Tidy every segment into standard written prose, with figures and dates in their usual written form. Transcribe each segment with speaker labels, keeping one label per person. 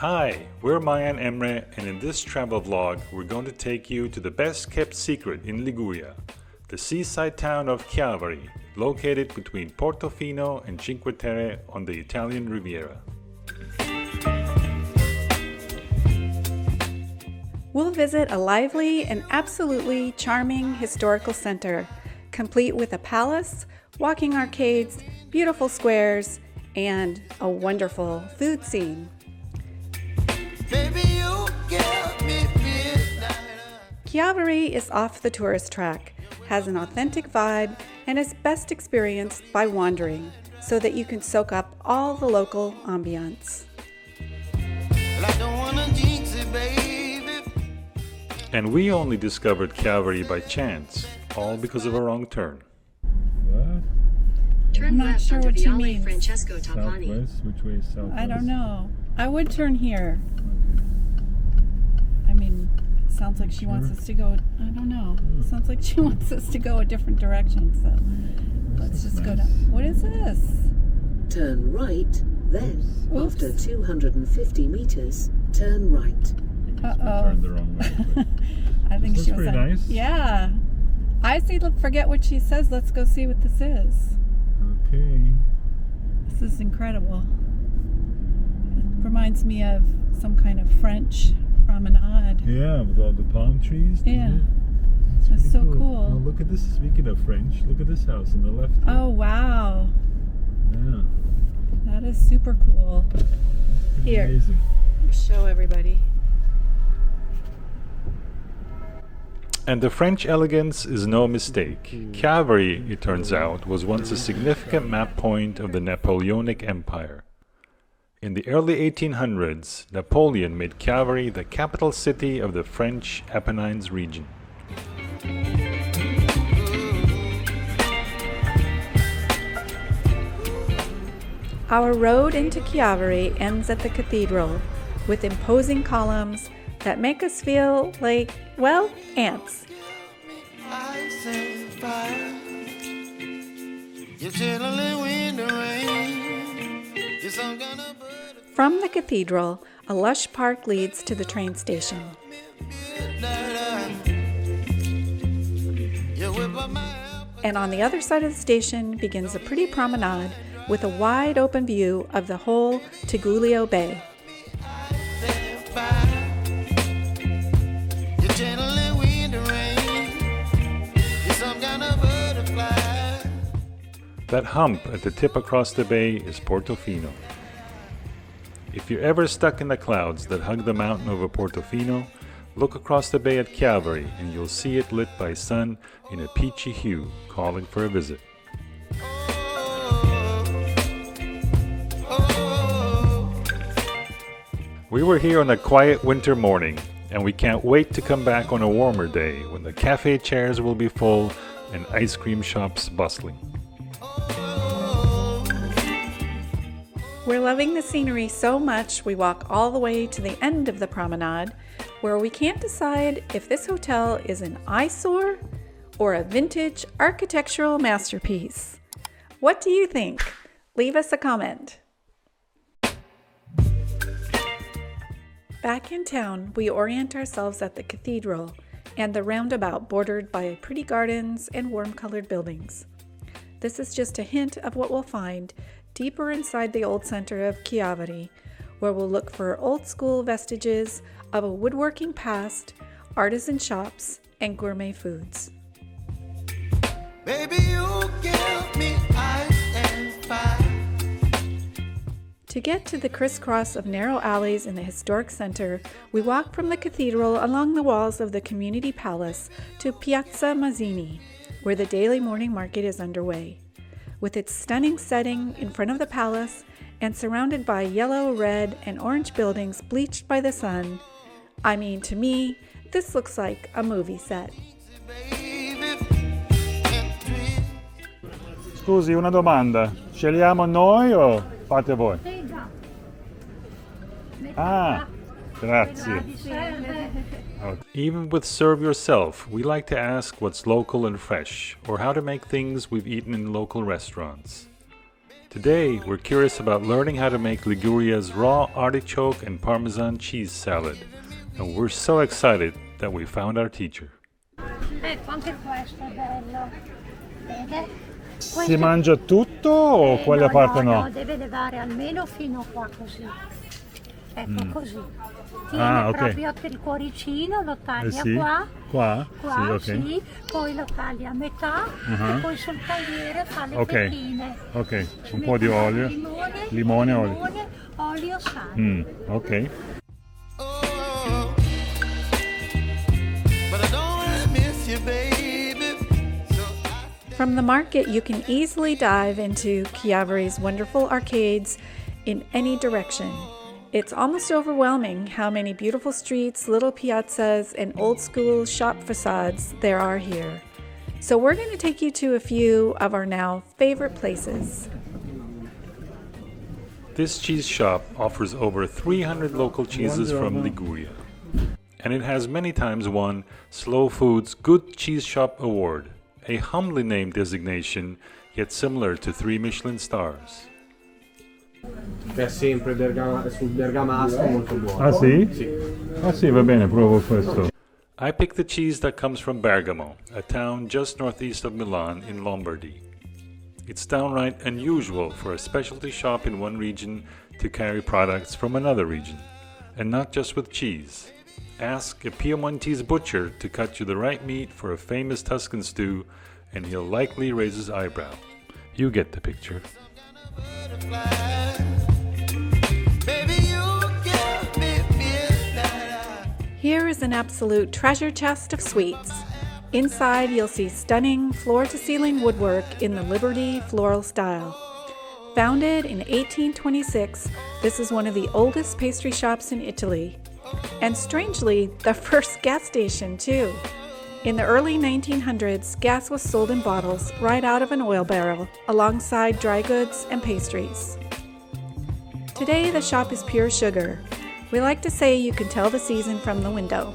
Speaker 1: Hi, we're Maya and Emre, and in this travel vlog, we're going to take you to the best kept secret in Liguria, the seaside town of Chiavari, located between Portofino and Cinque Terre on the Italian Riviera.
Speaker 2: We'll visit a lively and absolutely charming historical center, complete with a palace, walking arcades, beautiful squares, and a wonderful food scene. Chiavari is off the tourist track, has an authentic vibe, and is best experienced by wandering, so that you can soak up all the local ambiance.
Speaker 1: And we only discovered Chiavari by chance, all because of a wrong turn.
Speaker 3: What?
Speaker 2: I'm not sure what you mean.
Speaker 3: Francesco Tapani. Southwest? Which way is southwest?
Speaker 2: I don't know. I would turn here. I mean, it sounds like she wants us to go, I don't know. It sounds like she wants us to go a different direction, so let's just go down. What is this?
Speaker 4: Turn right, then,
Speaker 2: Oops.
Speaker 4: after 250 meters, turn right.
Speaker 2: Uh-oh.
Speaker 3: Turned the wrong way.
Speaker 2: I think
Speaker 3: This
Speaker 2: she
Speaker 3: looks
Speaker 2: was
Speaker 3: pretty
Speaker 2: like,
Speaker 3: nice.
Speaker 2: yeah. I say, forget what she says. Let's go see what this is.
Speaker 3: Okay.
Speaker 2: This is incredible. It reminds me of some kind of French promenade.
Speaker 3: Yeah, with all the palm trees. doesn't
Speaker 2: Yeah.
Speaker 3: it?
Speaker 2: That's
Speaker 3: Pretty
Speaker 2: so cool.
Speaker 3: Oh, look at this. Speaking of French, look at this house on the left. Here.
Speaker 2: Oh, wow.
Speaker 3: Yeah.
Speaker 2: That is super cool.
Speaker 3: Pretty
Speaker 2: Here.
Speaker 3: Amazing.
Speaker 2: Show everybody.
Speaker 1: And the French elegance is no mistake. Chiavari, it turns out, was once a significant map point of the Napoleonic Empire. In the early 1800s, Napoleon made Chiavari the capital city of the French Apennines region.
Speaker 2: Our road into Chiavari ends at the cathedral, with imposing columns that make us feel like, well, ants. From the cathedral, a lush park leads to the train station. And on the other side of the station begins a pretty promenade with a wide open view of the whole Tigullio Bay.
Speaker 1: That hump at the tip across the bay is Portofino. If you're ever stuck in the clouds that hug the mountain over Portofino, look across the bay at Chiavari and you'll see it lit by sun in a peachy hue, calling for a visit. We were here on a quiet winter morning, and we can't wait to come back on a warmer day when the cafe chairs will be full and ice cream shops bustling.
Speaker 2: We're loving the scenery so much we walk all the way to the end of the promenade, where we can't decide if this hotel is an eyesore or a vintage architectural masterpiece. What do you think? Leave us a comment. Back in town, we orient ourselves at the cathedral and the roundabout bordered by pretty gardens and warm-colored buildings. This is just a hint of what we'll find deeper inside the old center of Chiavari, where we'll look for old-school vestiges of a woodworking past, artisan shops, and gourmet foods.
Speaker 5: Baby, you give me ice and fire.
Speaker 2: To get to the crisscross of narrow alleys in the historic center, we walk from the cathedral along the walls of the community palace to Piazza Mazzini, where the daily morning market is underway. With its stunning setting in front of the palace and surrounded by yellow, red, and orange buildings bleached by the sun, I mean, to me, this looks like a movie set.
Speaker 1: Scusi, una domanda. Scegliamo noi o fate voi? Ah, grazie. Even with serve yourself, we like to ask what's local and fresh, or how to make things we've eaten in local restaurants. Today, we're curious about learning how to make Liguria's raw artichoke and Parmesan cheese salad. And we're so excited that we found our teacher.
Speaker 6: Ecco, anche questo è bello. Vede?
Speaker 3: Si mangia tutto o quella parte no?
Speaker 6: No, deve levare almeno fino qua così. Ecco così. Tiene
Speaker 3: Ok.
Speaker 6: proprio il cuoricino, lo taglia
Speaker 3: Sì.
Speaker 6: qua.
Speaker 3: Qua?
Speaker 6: Qua,
Speaker 3: Sì, ok.
Speaker 6: sì, poi lo taglia a metà e poi sul tagliere fa le
Speaker 3: Ok.
Speaker 6: fettine.
Speaker 3: Ok,
Speaker 6: Ci
Speaker 3: un po' di
Speaker 6: mette
Speaker 3: olio.
Speaker 6: Limone,
Speaker 3: Olio.
Speaker 6: olio, sale.
Speaker 3: Ok.
Speaker 5: Oh, but I don't wanna miss you, baby. So
Speaker 2: From the market, you can easily dive into Chiavari's wonderful arcades in any direction. It's almost overwhelming how many beautiful streets, little piazzas, and old school shop facades there are here. So we're going to take you to a few of our now favorite places.
Speaker 1: This cheese shop offers over 300 local cheeses from Liguria. And it has many times won Slow Food's Good Cheese Shop Award, a humbly named designation, yet similar to 3 Michelin stars.
Speaker 7: È sempre sul bergamasco molto buono.
Speaker 3: Ah sì? Ah sì, va bene, provo questo.
Speaker 1: I picked the cheese that comes from Bergamo, a town just northeast of Milan in Lombardy. It's downright unusual for a specialty shop in one region to carry products from another region, and not just with cheese. Ask a Piemontese butcher to cut you the right meat for a famous Tuscan stew, and he'll likely raise his eyebrow. You get the picture.
Speaker 5: baby, you give me midnight.
Speaker 2: Here is an absolute treasure chest of sweets. Inside, you'll see stunning floor-to-ceiling woodwork in the Liberty floral style. Founded in 1826, this is one of the oldest pastry shops in Italy. And strangely, the first gas station, too. In the early 1900s, gas was sold in bottles right out of an oil barrel, alongside dry goods and pastries. Today, the shop is pure sugar. We like to say you can tell the season from the window.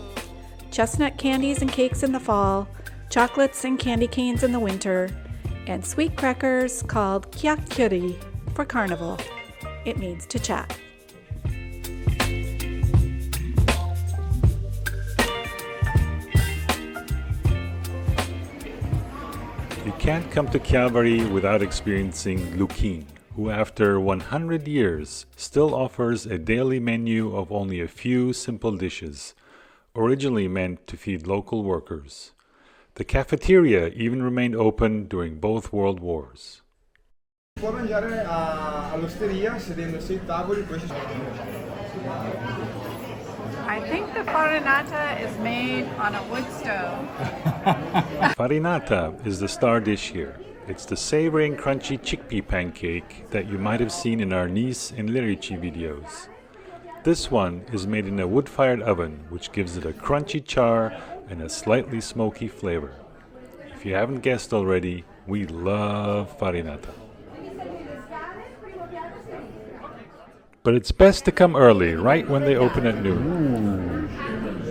Speaker 2: Chestnut candies and cakes in the fall, chocolates and candy canes in the winter, and sweet crackers called chiacchiere for carnival. It means to chat.
Speaker 1: You can't come to Chiavari without experiencing Lukin, who after 100 years still offers a daily menu of only a few simple dishes, originally meant to feed local workers. The cafeteria even remained open during both World Wars.
Speaker 8: Può mangiare all'osteria sedendosi ai tavoli, poi si
Speaker 2: I think the farinata is made on a wood stove.
Speaker 1: Farinata is the star dish here. It's the savory and crunchy chickpea pancake that you might have seen in our Nice and Lerici videos. This one is made in a wood-fired oven, which gives it a crunchy char and a slightly smoky flavor. If you haven't guessed already, we love farinata. But it's best to come early, right when they open at noon.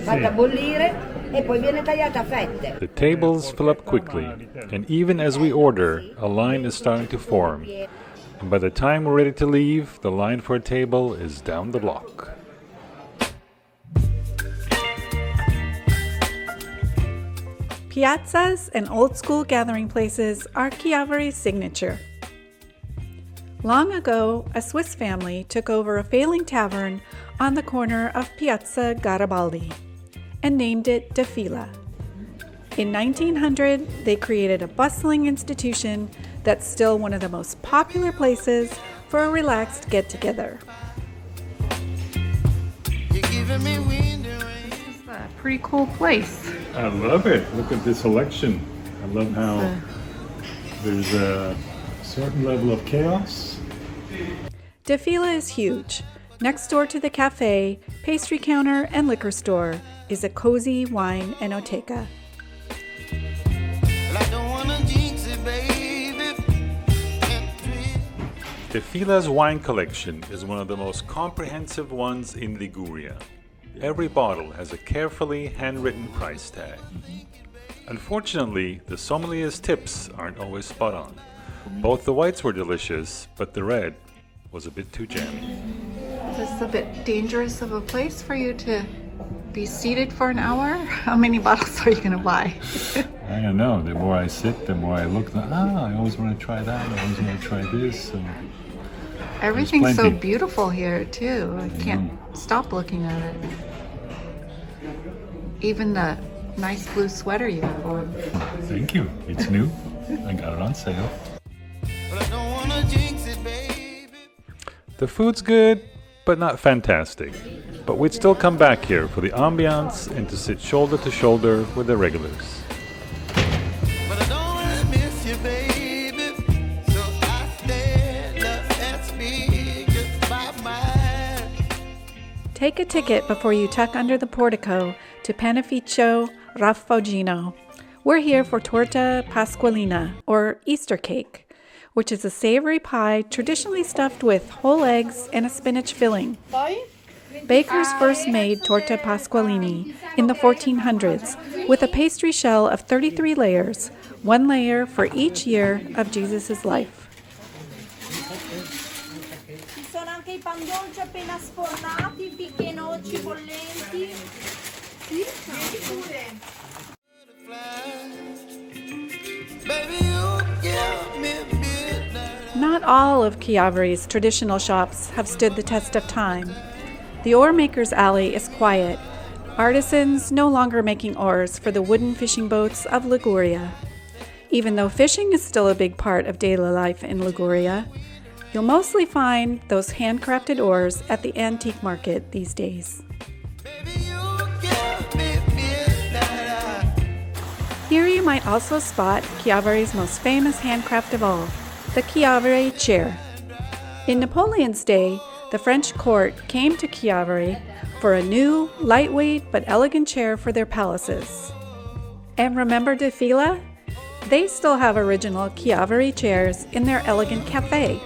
Speaker 9: Fatta bollire e poi viene tagliata a fette.
Speaker 1: The tables fill up quickly, and even as we order, a line is starting to form. And by the time we're ready to leave, the line for a table is down the block.
Speaker 2: Piazzas and old-school gathering places are Chiavari's signature. Long ago, a Swiss family took over a failing tavern on the corner of Piazza Garibaldi and named it De Fila. In 1900, they created a bustling institution that's still one of the most popular places for a relaxed get-together.
Speaker 5: You're giving me wind and rain.
Speaker 2: It's a pretty cool place.
Speaker 3: I love it. Look at this selection. I love how there's a certain level of chaos.
Speaker 2: De Fila is huge. Next door to the cafe, pastry counter, and liquor store is a cozy wine enoteca.
Speaker 5: Well, I don't wanna jinx it, baby.
Speaker 1: De Fila's wine collection is one of the most comprehensive ones in Liguria. Every bottle has a carefully handwritten price tag. Unfortunately, the sommelier's tips aren't always spot on. Both the whites were delicious, but the red was a bit too jammy.
Speaker 2: This is a bit dangerous of a place for you to be seated for an hour. How many bottles are you going to buy?
Speaker 3: I don't know. The more I sit, the more I look. I always want to try that. I always want to try this. So
Speaker 2: everything's so beautiful here too. I can't stop looking at it. Even the nice blue sweater you have on.
Speaker 3: Thank you. It's new. I got it on sale.
Speaker 5: But I don't wanna jinx it, baby.
Speaker 1: The food's good, but not fantastic. But we'd still come back here for the ambiance and to sit shoulder to shoulder with the regulars.
Speaker 5: But I don't wanna miss you, baby. So I stand up and speak just my mind.
Speaker 2: Take a ticket before you tuck under the portico to Panificio Raffaggino. We're here for torta pasqualina, or Easter cake, which is a savory pie traditionally stuffed with whole eggs and a spinach filling. Bakers first made torta pasqualini in the 1400s with a pastry shell of 33 layers, one layer for each year of Jesus' life.
Speaker 9: Ci sono anche I pan dolci appena sfornati, picche e noci bollenti. Sì,
Speaker 5: Baby, you give me midnight.
Speaker 2: Not all of Chiavari's traditional shops have stood the test of time. The Oar Maker's Alley is quiet, artisans no longer making oars for the wooden fishing boats of Liguria. Even though fishing is still a big part of daily life in Liguria, you'll mostly find those handcrafted oars at the antique market these days. Here you might also spot Chiavari's most famous handcraft of all, the Chiavari chair. In Napoleon's day, the French court came to Chiavari for a new, lightweight but elegant chair for their palaces. And remember De Fila? They still have original Chiavari chairs in their elegant cafe.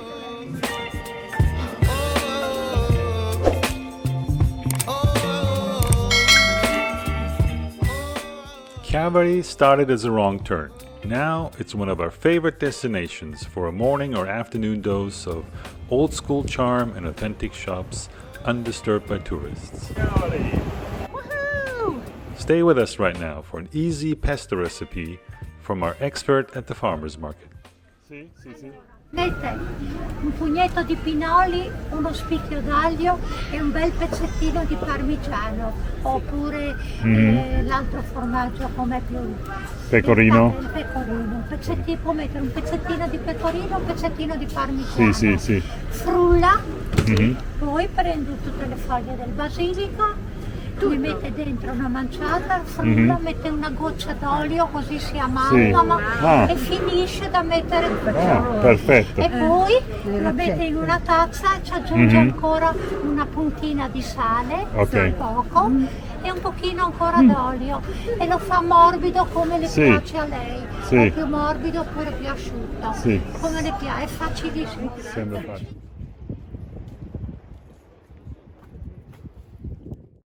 Speaker 1: Chiavari started as a wrong turn. Now it's one of our favorite destinations for a morning or afternoon dose of old school charm and authentic shops undisturbed by tourists.
Speaker 2: Woohoo!
Speaker 1: Stay with us right now for an easy pesto recipe from our expert at the farmer's market.
Speaker 6: Mette un pugnetto di pinoli, uno spicchio d'aglio e un bel pezzettino di parmigiano, oppure l'altro formaggio come più.
Speaker 3: Pecorino.
Speaker 6: Il pecorino, un pezzettino, può mettere un pezzettino di pecorino, un pezzettino di parmigiano.
Speaker 3: Sì.
Speaker 6: Frulla, poi prendo tutte le foglie del basilico, mi mette dentro una manciata, frulla, mette una goccia d'olio così si amalgama e finisce da mettere
Speaker 3: Perfetto.
Speaker 6: e poi lo mette in una tazza e ci aggiunge ancora una puntina di sale, poco, e un pochino ancora d'olio e lo fa morbido come le piace a lei, o più morbido oppure più asciutto, come le piace, è facilissimo.
Speaker 3: Sembra facile.